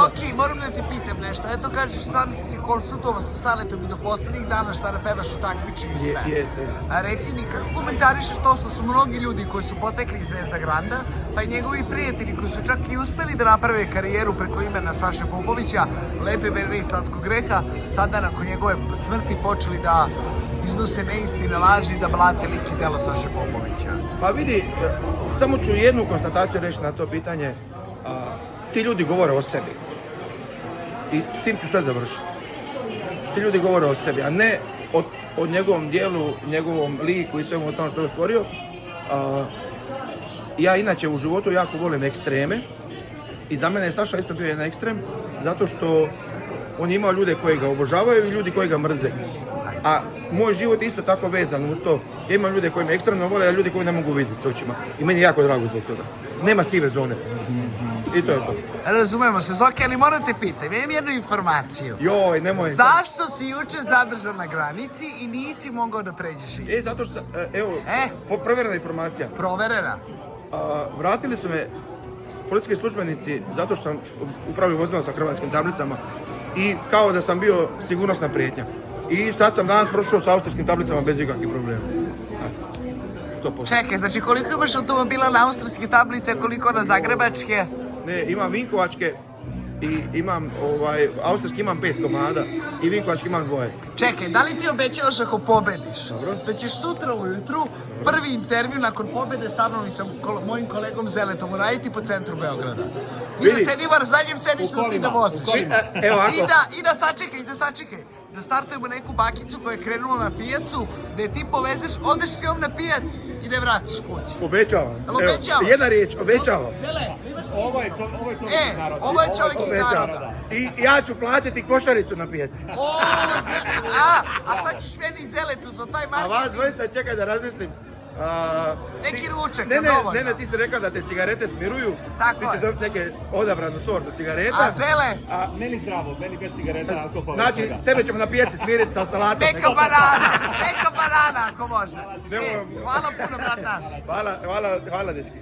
okej, moram da ti pitam nešto. Eto kažeš, sam si konsultovao sa Saletom i do poslednjih dana šta napevaš u takmičenju i sve. Jeste. A reci mi, kako komentarišeš to što su mnogi ljudi koji su potekli iz Zvezda Granda, pa i njegovi prijatelji koji su čak i uspeli da naprave karijeru preko imena Saše Popovića, Lepe Verne i Slatkog greha, sada nakon njegove smrti počeli da iznose neistine, laži, da blate lik i delo Saše Popovića? Pa vidi, samo ću jednu konstataciju reći na to pitanje. Ti ljudi govore o sebi. I s tim ću sve završiti. Ti ljudi govore o sebi, a ne o njegovom dijelu, njegovom liku i svemu ostalom što je stvorio. Ja inače u životu jako volim ekstreme. I za mene je Saša isto bio jedan ekstrem, zato što on je imao ljude koji ga obožavaju i ljudi koji ga mrze. A moj život je isto tako vezan uz to. Ja imam ljude koji me ekstremno vole, a ljudi koji ne mogu vidjeti očima. I meni je jako drago zbog toga. Nema sive zone. I to je to. Razumemo se, Zoki, ali moram te pitam, imam jednu informaciju. Joj, nemoj. Zašto si juče zadržan na granici i nisi mogao da pređeš isto? Zato što, evo, proverena informacija. Proverena? Vratili su me policijski službenici zato što sam upravljao vozilo sa hrvatskim tablicama i kao da sam bio sigurnosna prijetnja. I sad sam danas prošao sa austrijskim tablicama bez ikakvih problema. 100%. Čekaj, znači koliko imaš automobila na austrijske tablice, koliko na zagrebačke? Ne, imam vinkovačke i imam, austrijski imam 5 komada i vinkovački imam 2. Čekaj, da li ti obećavaš ako pobediš? Dobro. Da ćeš sutra ujutru prvi intervju nakon pobede sa mnom i sa mojim kolegom Zeletom uraditi po centru Beograda. I da sedimo na zadnjem sedištu ti da voziš. I da sačekaj. Da startujemo neku bakicu koja je krenula na pijacu, da je ti povezeš, odeš s njom na pijac i da je vratiš kući. Obećavam. Obećavaš? Jedna riječ, obećavam. Zele, Ovo je čovjek iz naroda. Ovo je čovjek iz naroda. I ja ću platiti košaricu na pijaci. A sad ćeš meni Zeletu za taj A marketing. vas dvojica, čekaj da razmislim. Neki ručak, Ne, ti si rekao da te cigarete smiruju. Tako ti ćeš je. dobiti neke odabranu sortu cigareta. A Zele? Meni zdravo, meni bez cigareta, alkohola. Znači, tebe ćemo na pijaci smiriti sa salatom. Neka banana ako može. Hvala puno, brat naš. Hvala dečki.